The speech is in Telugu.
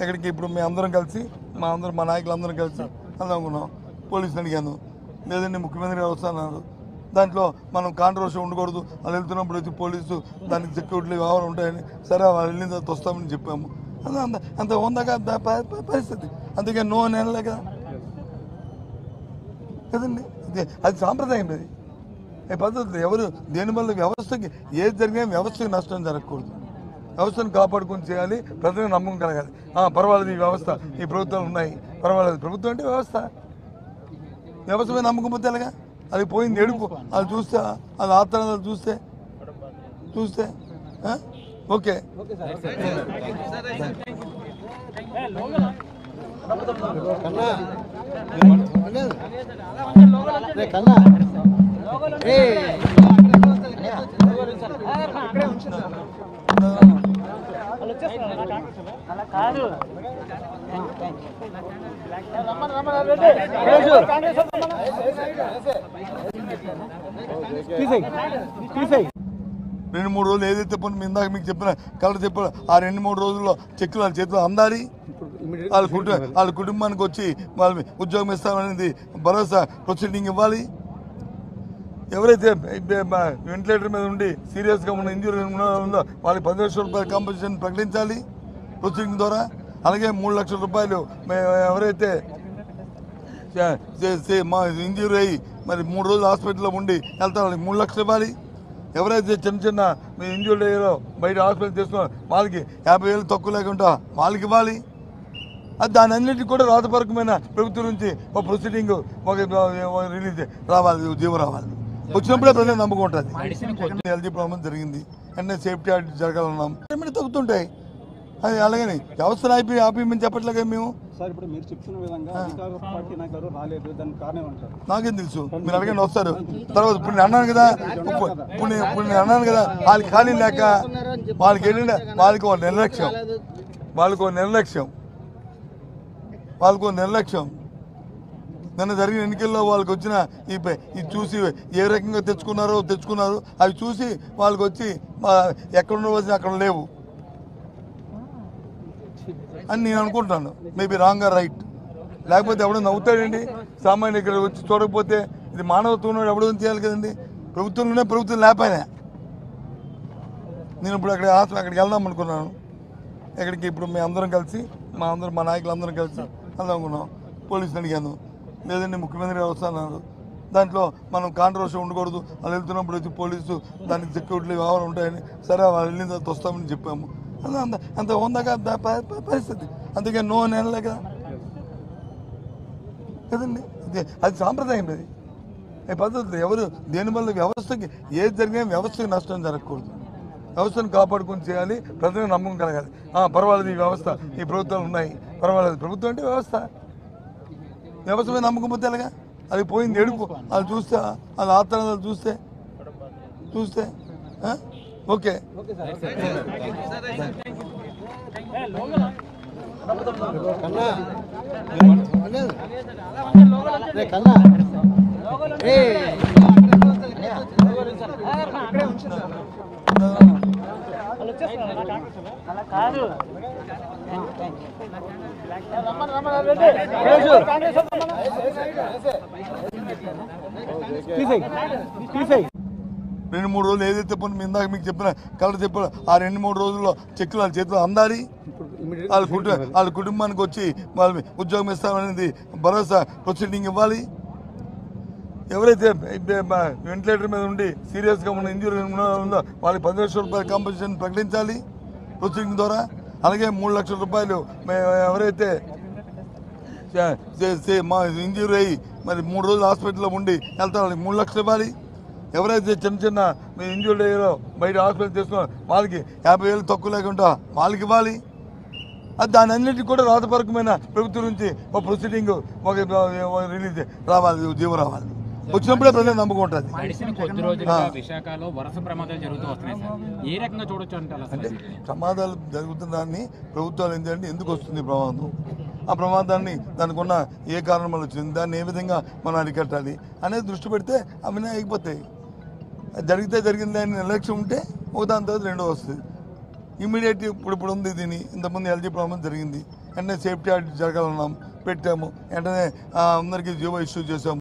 ఎక్కడికి ఇప్పుడు మేము అందరం కలిసి మా నాయకులందరం కలిసి అనుకున్నాం. పోలీసులు అడిగాను, లేదండి ముఖ్యమంత్రి గారు వస్తున్నారు, దాంట్లో మనం కాంట్రవర్సీ ఉండకూడదు, వాళ్ళు వెళ్తున్నప్పుడు వచ్చి పోలీసు దానికి సెక్యూరిటీ వ్యవహారం ఉంటాయని, సరే వాళ్ళు వెళ్ళిన తర్వాత వస్తామని చెప్పాము. అంత ఉందాక పరిస్థితి, అందుకే నో అని అనలే కదండి. అది సాంప్రదాయం. అది పద్ధతి ఎవరు దేనివల్ల వ్యవస్థకి ఏది జరిగినా వ్యవస్థకి నష్టం జరగకూడదు. వ్యవస్థను కాపాడుకొని చేయాలి, ప్రజలకు నమ్మకం కలగాలి. పర్వాలేదు, ఈ వ్యవస్థ ఈ ప్రభుత్వాలు ఉన్నాయి, పర్వాలేదు. ప్రభుత్వం అంటే వ్యవస్థ మీద నమ్మకం పోతే ఎలాగా? అది పోయింది ఎడుపు, అది చూస్తే అది ఆత్మలు చూస్తే ఓకే. రెండు మూడు రోజులు ఏదైతే పని మీ ఇందాక మీకు చెప్పిన కలర్ చెప్పిన ఆ 2-3 రోజుల్లో చెక్కులు వాళ్ళ చేతిలో అందాలి. వాళ్ళ కుటుంబానికి వచ్చి వాళ్ళ ఉద్యోగం ఇస్తామనేది భరోసా ప్రొసీడింగ్ ఇవ్వాలి. ఎవరైతే వెంటిలేటర్ మీద ఉండి సీరియస్గా ఉన్న ఇంజూరీ ఉందో వాళ్ళకి 10 లక్షల రూపాయల కాంపెన్సేషన్ ప్రకటించాలి ప్రొసీడింగ్ ద్వారా. అలాగే 3 లక్షల రూపాయలు ఎవరైతే ఇంజూరీ అయ్యి మరి 3 రోజులు హాస్పిటల్లో ఉండి వెళ్తారు వాళ్ళకి 3 లక్షలు ఇవ్వాలి. ఎవరైతే చిన్న ఇంజూరీ అయ్యారో బయట హాస్పిటల్ తీసుకున్నారో వాళ్ళకి 50,000 తక్కువ లేకుండా వాళ్ళకి ఇవ్వాలి. అది దాని అన్నింటికి కూడా రాతపరకమైన ప్రభుత్వం నుంచి ఒక ప్రొసీడింగ్ ఒక రిలీజ్ రావాలి, జీవో రావాలి. వచ్చినప్పుడే ప్రజలు నమ్మకం ఉంటుంది. ఎల్జీ ప్రాబ్లం జరిగింది, వెంటనే సేఫ్టీ ఆడిట్ జరగాలన్నాం, తగ్గుతుంటాయి. అది అలాగని వ్యవస్థను ఆపేయమని చెప్పట్లేక మేము. నాకేం తెలుసు, మీరు అడగండి వస్తారు. తర్వాత ఇప్పుడు నేను అన్నాను కదా, వాళ్ళకి ఖాళీ లేక వాళ్ళకి ఏంటంటే వాళ్ళకి నిర్లక్ష్యం. నిన్న జరిగిన ఎన్నికల్లో వాళ్ళకి వచ్చిన ఇది చూసి ఏ రకంగా తెచ్చుకున్నారు అవి చూసి వాళ్ళకి వచ్చి ఎక్కడున్న అక్కడ లేవు అని నేను అనుకుంటాను. Maybe wrong or right. లేకపోతే ఎవడో నవ్వుతాడండి సామాన్య ఇక్కడ వచ్చి చూడకపోతే. ఇది మానవత్వం ఎవడో చేయాలి కదండి. ప్రభుత్వంలోనే ప్రభుత్వం లేకపోయినా నేను ఇప్పుడు అక్కడికి వెళ్దాం అనుకున్నాను. ఎక్కడికి ఇప్పుడు మేము అందరం కలిసి మా నాయకులందరం కలిసి అనుకున్నాం. పోలీసులు అడిగాను, లేదండి ముఖ్యమంత్రి గారు వస్తున్నారు, దాంట్లో మనం కాంట్రవర్సీ ఉండకూడదు, వాళ్ళు వెళ్తున్నప్పుడు వచ్చి పోలీసు దానికి సెక్యూరిటీ వ్యవహారం ఉంటాయని, సరే వాళ్ళు వెళ్ళిన తర్వాత వస్తామని చెప్పాము. అంత ఉందాక పరిస్థితి, అందుకే నో అని అనలే కదండి. అది సాంప్రదాయం. అది పద్ధతి ఎవరు దేనివల్ల వ్యవస్థకి ఏది జరిగినా వ్యవస్థకి నష్టం జరగకూడదు. వ్యవస్థను కాపాడుకొని చేయాలి, ప్రజలకు నమ్మకం కలగాలి. పర్వాలేదు, ఈ వ్యవస్థ ఈ ప్రభుత్వాలు ఉన్నాయి, పర్వాలేదు. ప్రభుత్వం అంటే వ్యవస్థ మీద నమ్మకం పోతే ఎలాగా? అది పోయింది ఎడుపు, అది చూస్తే అది ఆత్మలు చూస్తే ఓకే. రెండు మూడు రోజులు ఏదైతే పని మీ ఇందాక మీకు చెప్పిన కలర్ చెప్పిన ఆ 2-3 రోజుల్లో చెక్కులు వాళ్ళ చేతిలో అందాలి. వాళ్ళ కుటుంబానికి వచ్చి వాళ్ళ ఉద్యోగం ఇస్తామనేది భరోసా ప్రొసీడింగ్ ఇవ్వాలి. ఎవరైతే వెంటిలేటర్ మీద ఉండి సీరియస్గా ఉన్న ఇంజూరీ ఉందో వాళ్ళకి 10 లక్షల రూపాయల కాంపెన్సేషన్ ప్రకటించాలి ప్రొసీడింగ్ ద్వారా. అలాగే 3 లక్షల రూపాయలు ఎవరైతే ఇంజూరీ అయ్యి మరి 3 రోజులు హాస్పిటల్లో ఉండి వెళ్తారు వాళ్ళకి 3 లక్షలు ఇవ్వాలి. ఎవరైతే చిన్న ఇంజూరీ అయ్యారో బయట హాస్పిటల్ తీసుకున్నారో వాళ్ళకి 50,000 తక్కువ లేకుండా వాళ్ళకి ఇవ్వాలి. అది దాని అన్నింటికి కూడా రాతపరకమైన ప్రభుత్వం నుంచి ఒక ప్రొసీడింగ్ ఒక రిలీజ్ రావాలి, జీవో రావాలి. వచ్చినప్పుడే ప్రజలు నమ్మకం ఉంటుంది. అంటే ప్రమాదాలు జరుగుతున్న ప్రభుత్వాలు ఏంటంటే ఎందుకు వస్తుంది ప్రమాదం, ఆ ప్రమాదాన్ని దానికి ఉన్న ఏ కారణం వల్ల వచ్చింది, దాన్ని ఏ విధంగా మనం అరికట్టాలి అనేది దృష్టి పెడితే అవన్నీ అయిపోతాయి. జరిగింది అని నిర్లక్ష్యం ఉంటే ఒక దాని తర్వాత రెండో వస్తుంది. ఇమీడియట్ ఇప్పుడు ఉంది దీని ఇంతకుముందు ఎల్జీ ప్రాబ్లం జరిగింది, వెంటనే సేఫ్టీ ఆడిట్ జరగాలన్నాం, పెట్టాము. వెంటనే అందరికీ జీవో ఇష్యూ చేసాము.